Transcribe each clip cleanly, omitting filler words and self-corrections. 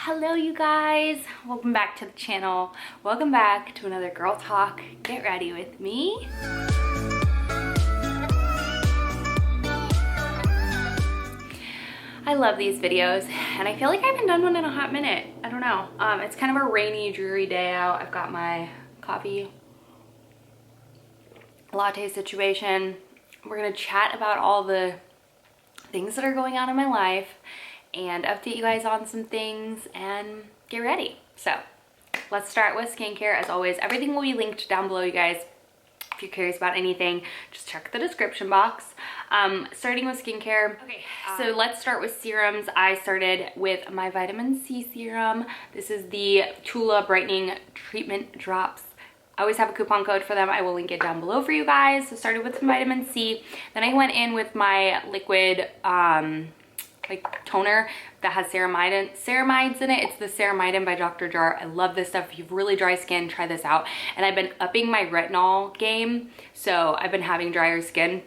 Hello you guys, welcome back to the channel. Welcome back to another girl talk. Get ready with me. I love these videos and I feel like I haven't done one in a hot minute. I don't know. It's kind of a rainy, dreary day out. I've got my coffee latte situation. We're gonna chat about all the things that are going on in my life and update you guys on some things and get ready. So let's start with skincare. As always, everything will be linked down below, you guys. If you're curious about anything, just check the description box. Starting with skincare. Okay, so let's start with serums. I started with my vitamin C serum. This is the Tula Brightening Treatment Drops. I always have a coupon code for them. I will link it down below for you guys. So started with some vitamin C. Then I went in with my liquid like toner that has ceramides in it. It's the ceramidin by Dr. Jar. I love this stuff. If you have really dry skin, try this out. And I've been upping my retinol game, so I've been having drier skin.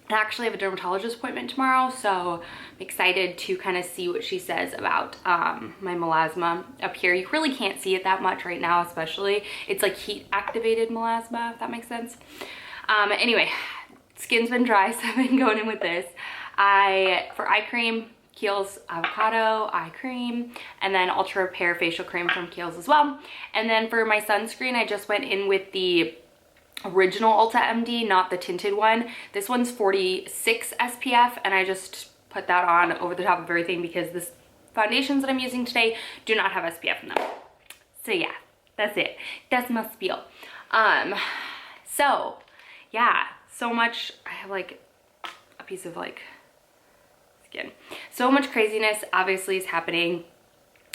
I actually have a dermatologist appointment tomorrow, so I'm excited to kind of see what she says about my melasma up here. You really can't see it that much right now, especially. It's like heat activated melasma, if that makes sense. Anyway, skin's been dry, so I've been going in with this. For eye cream, Kiehl's avocado eye cream, and then ultra repair facial cream from Kiehl's as well. And then for my sunscreen, I just went in with the original Ulta MD, not the tinted one. This one's 46 SPF, and I just put that on over the top of everything because the foundations that I'm using today do not have SPF in them. So yeah, that's it. That's my spiel. So yeah, so much. I have like a piece of like skin. So much craziness obviously is happening.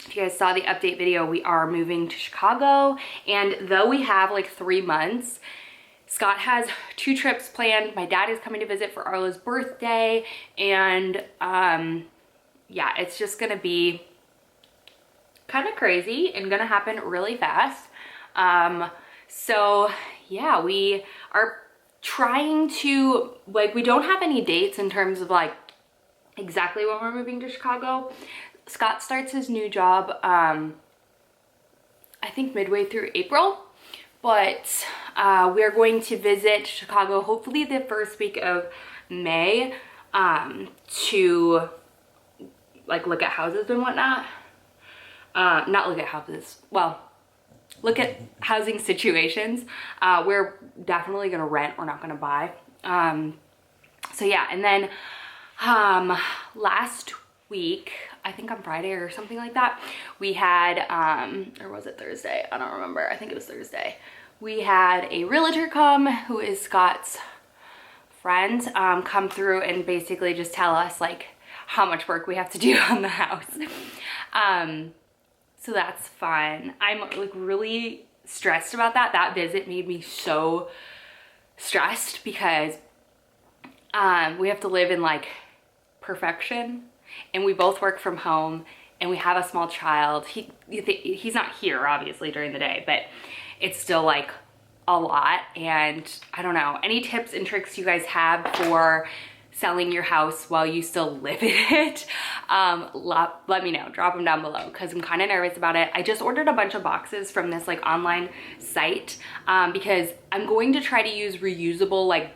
If you guys saw the update video, we are moving to Chicago, and though we have like 3 months, Scott has 2 trips planned. My dad is coming to visit for Arla's birthday, and yeah, it's just gonna be kind of crazy and gonna happen really fast. So yeah, we are trying to, like, we don't have any dates in terms of like exactly when we're moving to Chicago. Scott starts his new job I think midway through April, but we're going to visit Chicago hopefully the first week of May to like look at houses and whatnot. Not look at houses, well, look at housing situations. We're definitely gonna rent, we're not gonna buy. So yeah, and then last week, I think on Friday or something like that, we had, or was it Thursday? I don't remember. I think it was Thursday. We had a realtor come, who is Scott's friend, come through and basically just tell us like how much work we have to do on the house. So that's fun. I'm like really stressed about that. That visit made me so stressed because we have to live in like perfection, and we both work from home, and we have a small child. He's not here obviously during the day, but it's still like a lot. And I don't know, any tips and tricks you guys have for selling your house while you still live in it, let me know. Drop them down below because I'm kind of nervous about it. I just ordered a bunch of boxes from this like online site because I'm going to try to use reusable like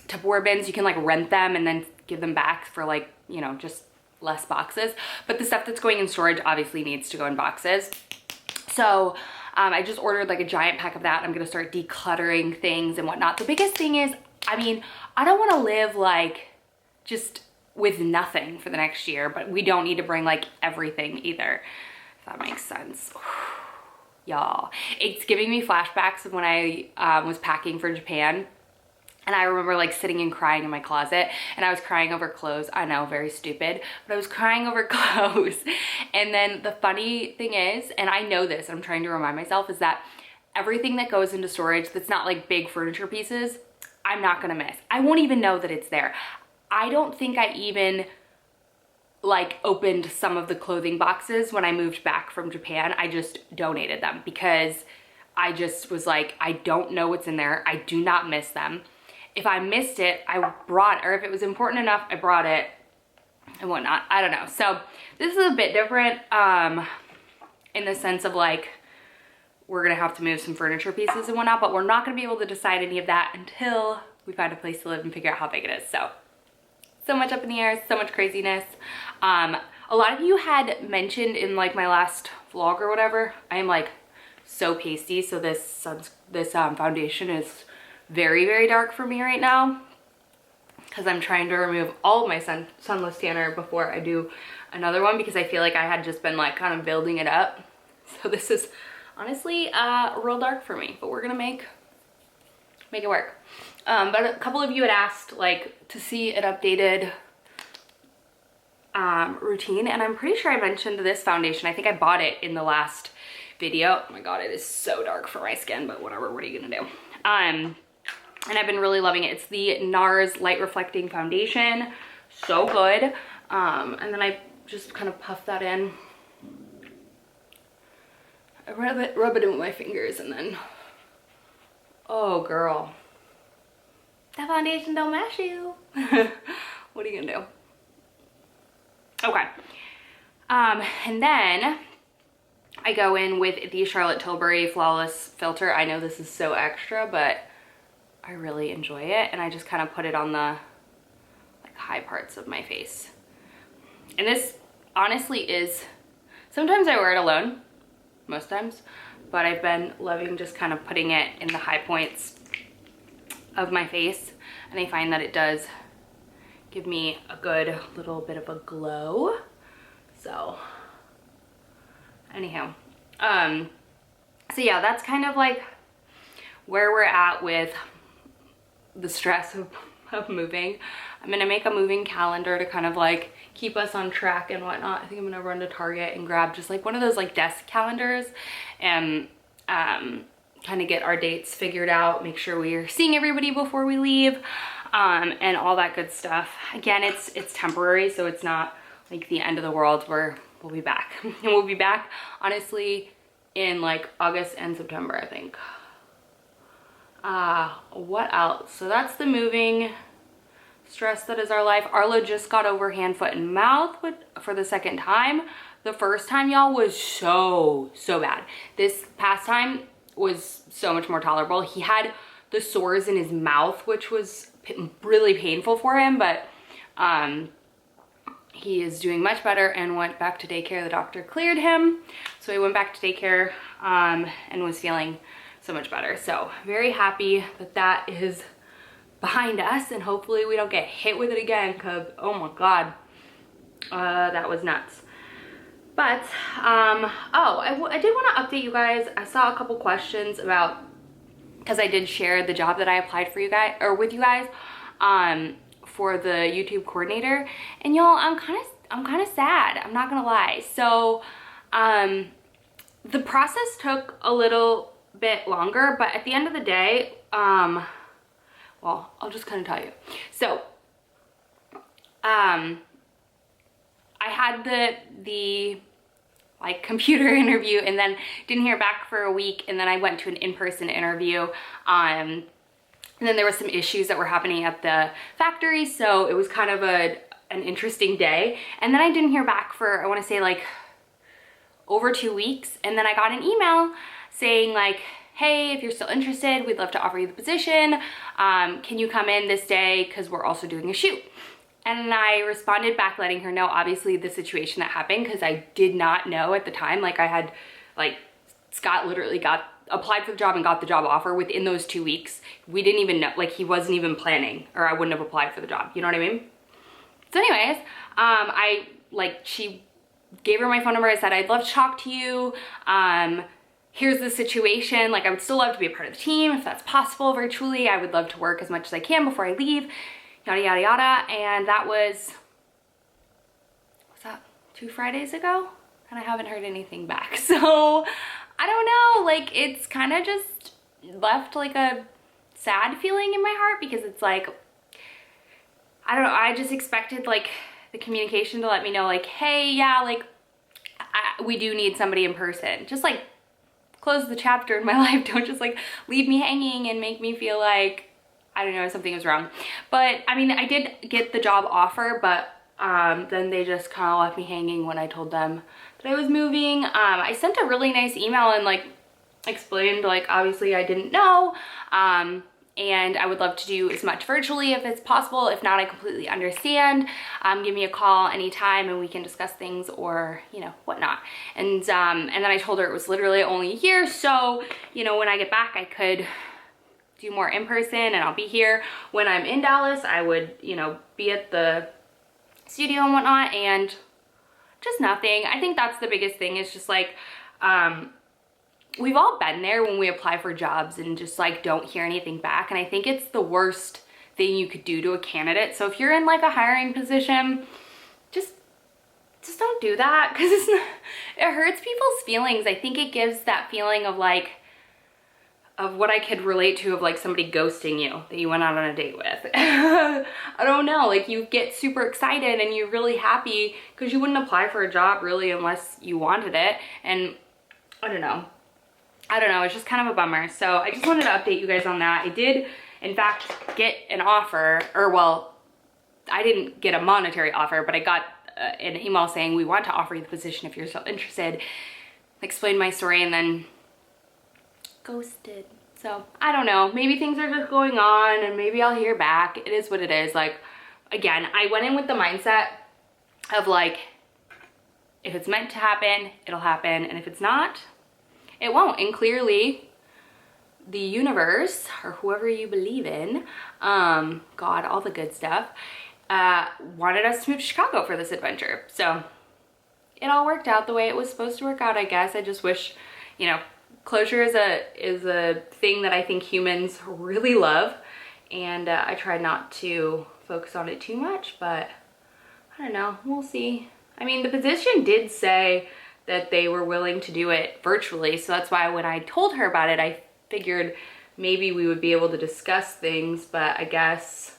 Tupperware bins. You can like rent them and then give them back for like, you know, just less boxes. But the stuff that's going in storage obviously needs to go in boxes. So I just ordered like a giant pack of that. I'm gonna start decluttering things and whatnot. The biggest thing is, I mean, I don't want to live like just with nothing for the next year, but we don't need to bring like everything either, if that makes sense. Y'all, it's giving me flashbacks of when I was packing for Japan. And I remember like sitting and crying in my closet, and I was crying over clothes. I know, very stupid, but I was crying over clothes. And then the funny thing is, and I know this, I'm trying to remind myself, is that everything that goes into storage that's not like big furniture pieces, I'm not gonna miss. I won't even know that it's there. I don't think I even like opened some of the clothing boxes when I moved back from Japan. I just donated them because I just was like, I don't know what's in there. I do not miss them. If I missed it, I brought, or if it was important enough, I brought it and whatnot. I don't know. So this is a bit different. in the sense of like, we're gonna have to move some furniture pieces and whatnot, but we're not gonna be able to decide any of that until we find a place to live and figure out how big it is. So much up in the air, so much craziness. A lot of you had mentioned in like my last vlog or whatever, I am like so pasty, so this foundation is very, very dark for me right now because I'm trying to remove all of my sunless tanner before I do another one, because I feel like I had just been like kind of building it up. So this is honestly real dark for me, but we're gonna make it work. But a couple of you had asked like to see an updated routine, and I'm pretty sure I mentioned this foundation. I think I bought it in the last video. Oh my god, it is so dark for my skin, but whatever, what are you gonna do? And I've been really loving it. It's the NARS Light Reflecting Foundation. So good. And then I just kind of puff that in. I rub it in with my fingers, and then, oh girl, that foundation don't match you. What are you gonna do? Okay. And then I go in with the Charlotte Tilbury Flawless Filter. I know this is so extra, but I really enjoy it, and I just kind of put it on the like high parts of my face. And this honestly is, sometimes I wear it alone, most times, but I've been loving just kind of putting it in the high points of my face, and I find that it does give me a good little bit of a glow. So anyhow, so yeah, that's kind of like where we're at with the stress of moving. I'm gonna make a moving calendar to kind of like keep us on track and whatnot. I think I'm gonna run to Target and grab just like one of those like desk calendars and kind of get our dates figured out, make sure we are seeing everybody before we leave, and all that good stuff. Again, it's temporary, so it's not like the end of the world. We'll be back. And we'll be back honestly in like August and September, I think. What else? So that's the moving stress that is our life. Arlo just got over hand, foot, and mouth for the second time. The first time, y'all, was so bad. This past time was so much more tolerable. He had the sores in his mouth, which was really painful for him, but he is doing much better and went back to daycare. The doctor cleared him, so he went back to daycare and was feeling so much better. So very happy that that is behind us, and hopefully we don't get hit with it again, because oh my god, that was nuts. But I did want to update you guys. I saw a couple questions about, because I did share the job that I applied for you guys, or with you guys, for the YouTube coordinator, and y'all, I'm kind of sad, I'm not gonna lie. So the process took a little bit longer, but at the end of the day, well, I'll just kind of tell you. So I had the like computer interview, and then didn't hear back for a week, and then I went to an in-person interview, and then there was some issues that were happening at the factory, so it was kind of an interesting day. And then I didn't hear back for, I want to say like over 2 weeks, and then I got an email saying like, hey, if you're still interested, we'd love to offer you the position. Can you come in this day, because we're also doing a shoot? And I responded back letting her know obviously the situation that happened, because I did not know at the time. Like I had, like Scott literally applied for the job and got the job offer within those 2 weeks. We didn't even know, like he wasn't even planning, or I wouldn't have applied for the job, you know what I mean? So anyways, she gave her my phone number. I said, I'd love to talk to you. Here's the situation. Like I would still love to be a part of the team if that's possible virtually. I would love to work as much as I can before I leave, yada, yada, yada. And that was that 2 Fridays ago? And I haven't heard anything back. So I don't know, like it's kind of just left like a sad feeling in my heart, because it's like, I don't know, I just expected like the communication to let me know like, hey, yeah, like we do need somebody in person. Just like close the chapter in my life. Don't just like leave me hanging and make me feel like, I don't know, something was wrong. But I mean, I did get the job offer, but then they just kind of left me hanging when I told them that I was moving. I sent a really nice email and like explained like obviously I didn't know, and I would love to do as much virtually if it's possible. If not, I completely understand. Give me a call anytime and we can discuss things or, you know, whatnot. And then I told her it was literally only a year, so, you know, when I get back I could do more in person and I'll be here. When I'm in Dallas, I would, you know, be at the studio and whatnot, and just nothing. I think that's the biggest thing, is just like, we've all been there when we apply for jobs and just like don't hear anything back. And I think it's the worst thing you could do to a candidate. So if you're in like a hiring position, just don't do that, because it hurts people's feelings. I think it gives that feeling of like, of what I could relate to, of like somebody ghosting you that you went out on a date with. I don't know, like you get super excited and you're really happy because you wouldn't apply for a job really unless you wanted it. And I don't know, it's just kind of a bummer. So I just wanted to update you guys on that. I did in fact get an offer, or well, I didn't get a monetary offer, but I got an email saying we want to offer you the position if you're still interested. Explained my story and then ghosted. So I don't know, maybe things are just going on and maybe I'll hear back. It is what it is. Like, again, I went in with the mindset of like, if it's meant to happen, it'll happen, and if it's not, it won't. And clearly the universe, or whoever you believe in, God, all the good stuff, wanted us to move to Chicago for this adventure. So it all worked out the way it was supposed to work out, I guess. I just wish, you know, closure is a thing that I think humans really love, and I try not to focus on it too much, but I don't know, we'll see. I mean, the position did say that they were willing to do it virtually, so that's why when I told her about it, I figured maybe we would be able to discuss things, but I guess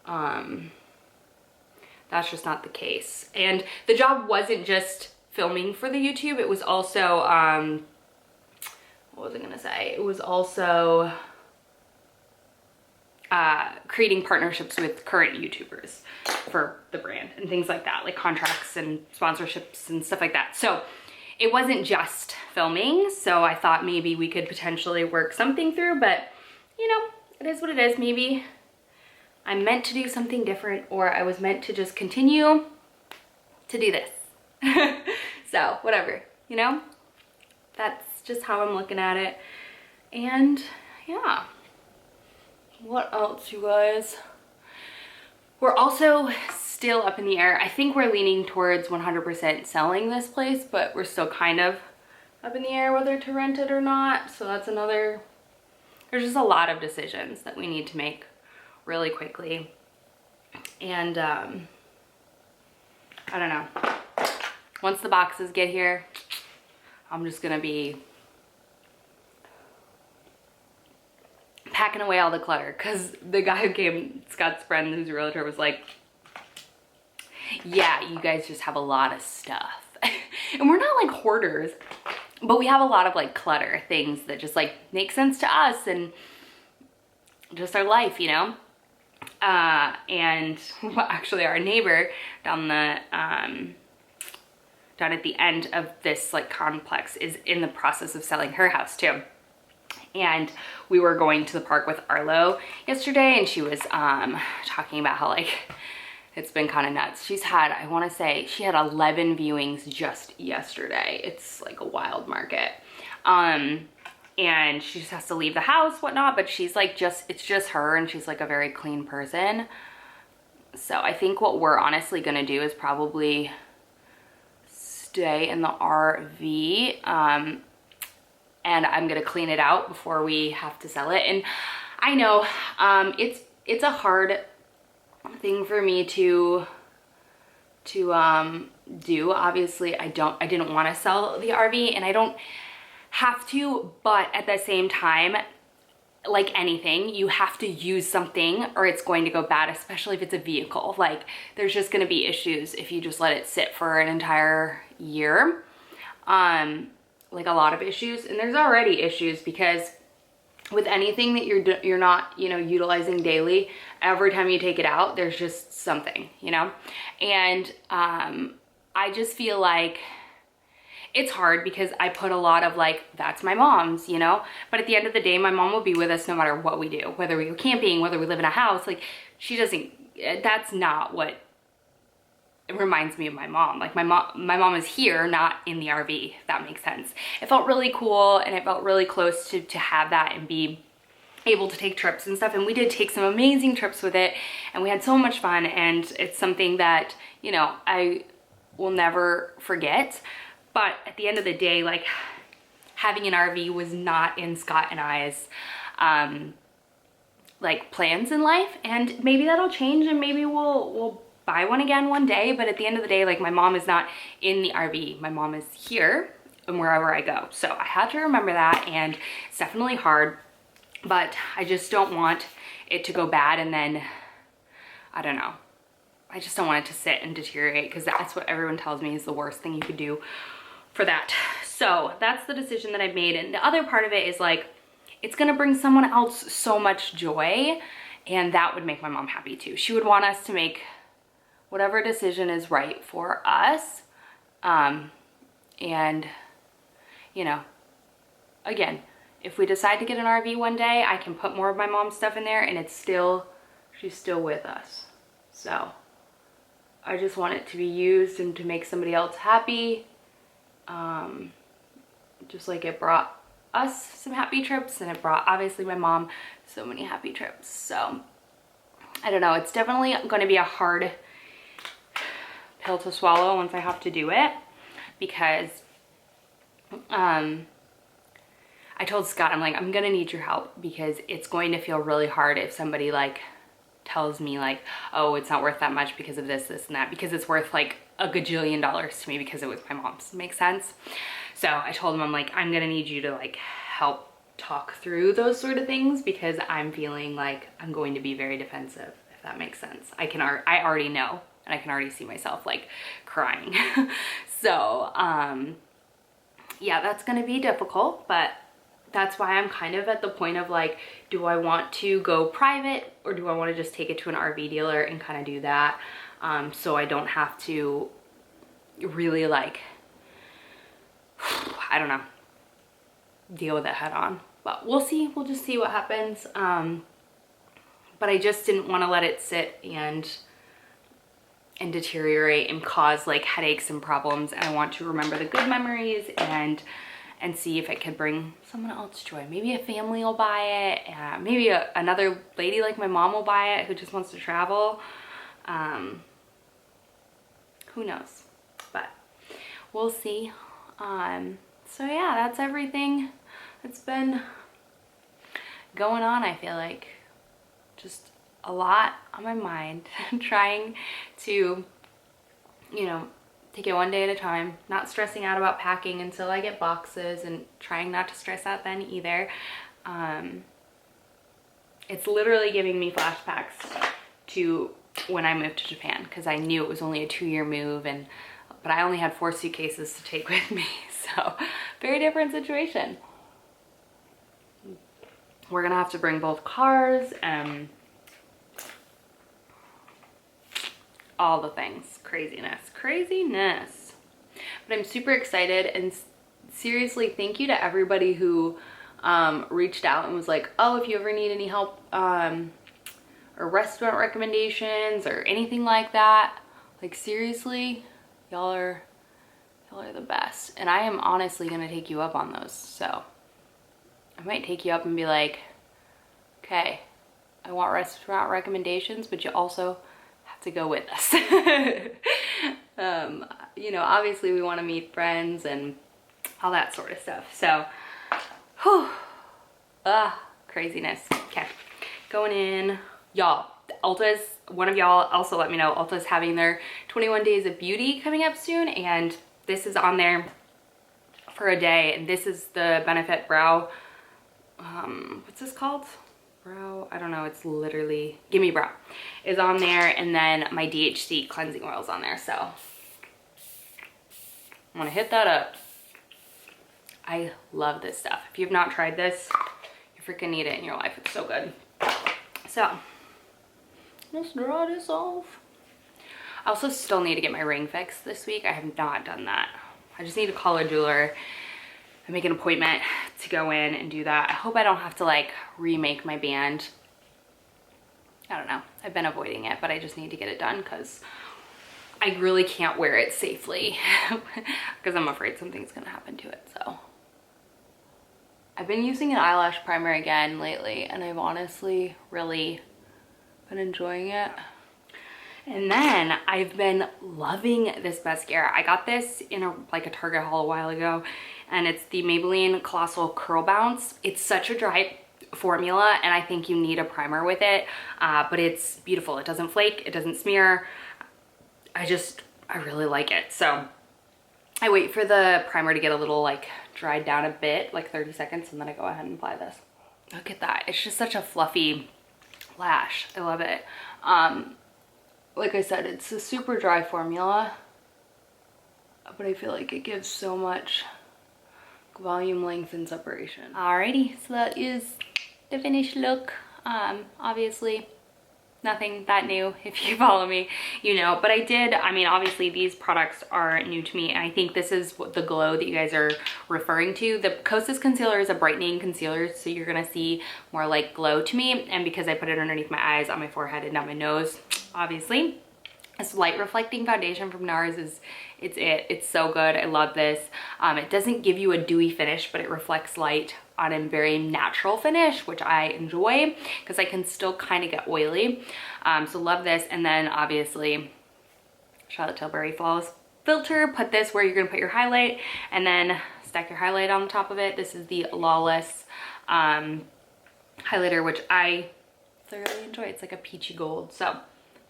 that's just not the case. And the job wasn't just filming for the YouTube, it was also what was I gonna say? It was also creating partnerships with current YouTubers for the brand and things like that, like contracts and sponsorships and stuff like that. So it wasn't just filming, so I thought maybe we could potentially work something through, but you know, it is what it is. Maybe I'm meant to do something different, or I was meant to just continue to do this. So whatever, you know, that's just how I'm looking at it. And yeah, what else, you guys? We're also still up in the air. I think we're leaning towards 100% selling this place, but we're still kind of up in the air whether to rent it or not. So that's another, there's just a lot of decisions that we need to make really quickly. And I don't know, once the boxes get here, I'm just gonna be packing away all the clutter, because the guy who came, Scott's friend who's a realtor, was like, yeah, you guys just have a lot of stuff. And we're not like hoarders, but we have a lot of like clutter, things that just like make sense to us and just our life, you know? And actually our neighbor down the down at the end of this like complex is in the process of selling her house too. And we were going to the park with Arlo yesterday, and she was talking about how like it's been kind of nuts. She's had, I want to say she had 11 viewings just yesterday. It's like a wild market. And she just has to leave the house, whatnot, but she's like it's just her, and she's like a very clean person. So I think what we're honestly gonna do is probably stay in the RV, and I'm gonna clean it out before we have to sell it. And I know it's a hard thing for me to do. Obviously I didn't want to sell the RV, and I don't have to, but at the same time, like anything, you have to use something or it's going to go bad, especially if it's a vehicle. Like there's just going to be issues if you just let it sit for an entire year. Like a lot of issues, and there's already issues because with anything that you're not, you know, utilizing daily, every time you take it out, there's just something, you know? And I just feel like it's hard because I put a lot of like, that's my mom's, you know? But at the end of the day, my mom will be with us no matter what we do, whether we go camping, whether we live in a house. Like, she doesn't, that's not what it reminds me of my mom. Like, my mom is here, not in the RV, if that makes sense. It felt really cool, and it felt really close to have that and be able to take trips and stuff. And we did take some amazing trips with it, and we had so much fun, and it's something that, you know, I will never forget. But at the end of the day, like, having an RV was not in Scott and I's like plans in life, and maybe that'll change, and maybe we'll buy one again one day. But at the end of the day, like, my mom is not in the RV. My mom is here and wherever I go. So I had to remember that, and it's definitely hard, but I just don't want it to go bad, and then, I don't know. I just don't want it to sit and deteriorate, because that's what everyone tells me is the worst thing you could do for that. So that's the decision that I've made. And the other part of it is like, it's gonna bring someone else so much joy, and that would make my mom happy too. She would want us to make whatever decision is right for us. And, you know, again, if we decide to get an RV one day, I can put more of my mom's stuff in there, and it's still, she's still with us. So I just want it to be used and to make somebody else happy. Just like it brought us some happy trips, and it brought obviously my mom so many happy trips. So I don't know, it's definitely going to be a hard pill to swallow once I have to do it, because I told Scott, I'm like, I'm gonna need your help, because it's going to feel really hard if somebody like tells me like, oh, it's not worth that much because of this, this, and that, because it's worth like a gajillion dollars to me because it was my mom's. Makes sense? So I told him, I'm like, I'm gonna need you to like help talk through those sort of things, because I'm feeling like I'm going to be very defensive, if that makes sense. I already know, and I can already see myself like crying. So yeah, that's gonna be difficult, but that's why I'm kind of at the point of like, do I want to go private, or do I want to just take it to an RV dealer and kind of do that, so I don't have to really like, I don't know, deal with it head on. But we'll see. We'll just see what happens. But I just didn't want to let it sit and deteriorate and cause like headaches and problems. And I want to remember the good memories and see if it could bring someone else joy. Maybe a family will buy it. Maybe another lady like my mom will buy it who just wants to travel. Who knows? But we'll see. So yeah, that's everything that's been going on. I feel like just a lot on my mind. Trying to, you know, take it one day at a time, not stressing out about packing until I get boxes, and trying not to stress out then either. It's literally giving me flashbacks to when I moved to Japan, because I knew it was only a 2-year move, but I only had 4 suitcases to take with me. So very different situation. We're gonna have to bring both cars and all the things. Craziness. But I'm super excited, and seriously, thank you to everybody who reached out and was like, oh, if you ever need any help or restaurant recommendations or anything like that, like seriously, y'all are the best. And I am honestly gonna take you up on those. So I might take you up and be like, okay, I want restaurant recommendations, but you also have to go with us. You know, obviously we want to meet friends and all that sort of stuff. So, whew, craziness. Okay, going in. Y'all, Ulta's, one of y'all also let me know, Ulta's having their 21 Days of Beauty coming up soon, and this is on there for a day, and this is the Benefit Brow, what's this called? Brow, I don't know, it's literally, Gimme Brow is on there, and then my DHC cleansing oil is on there, so I'm gonna hit that up. I love this stuff. If you've not tried this, you freaking need it in your life. It's so good. So let's draw this off. I also still need to get my ring fixed this week. I have not done that. I just need to call a jeweler and make an appointment to go in and do that. I hope I don't have to like remake my band. I don't know. I've been avoiding it, but I just need to get it done because I really can't wear it safely because I'm afraid something's gonna happen to it. So I've been using an eyelash primer again lately, and I've honestly really been enjoying it. And then I've been loving this mascara. I got this in a Target haul a while ago, and it's the Maybelline Colossal Curl Bounce. It's such a dry formula, and I think you need a primer with it, but it's beautiful. It doesn't flake, it doesn't smear. I really like it. So I wait for the primer to get a little like dried down a bit, like 30 seconds, and then I go ahead and apply this. Look at that. It's just such a fluffy lash. I love it. Like I said, it's a super dry formula, but I feel like it gives so much volume, length, and separation. Alrighty, so that is the finished look. Obviously nothing that new. If you follow me, you know, but I mean, obviously these products are new to me, and I think this is what the glow that you guys are referring to. The Kosas concealer is a brightening concealer, so you're gonna see more like glow to me, and because I put it underneath my eyes, on my forehead, and down my nose, obviously. This light reflecting foundation from NARS it's so good. I love this. It doesn't give you a dewy finish, but it reflects light on a very natural finish, which I enjoy because I can still kind of get oily. So love this. And then obviously Charlotte Tilbury Flawless Filter. Put this where you're gonna put your highlight, and then stack your highlight on top of it. This is the Lawless highlighter, which I thoroughly enjoy. It's like a peachy gold. So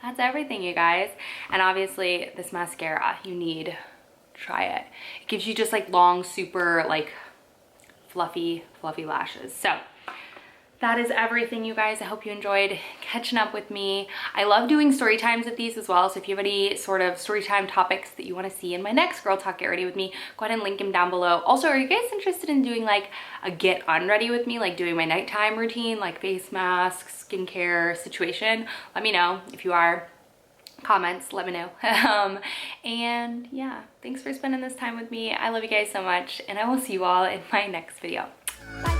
that's everything, you guys. And obviously this mascara, you need, try it. It gives you just like long, super like fluffy lashes. So that is everything, you guys. I hope you enjoyed catching up with me. I love doing story times with these as well. So if you have any sort of story time topics that you want to see in my next Girl Talk Get Ready with me, go ahead and link them down below. Also, are you guys interested in doing like a get unready with me, like doing my nighttime routine, like face masks, skincare situation? Let me know. If you are, comments, let me know. And yeah, thanks for spending this time with me. I love you guys so much, and I will see you all in my next video. Bye.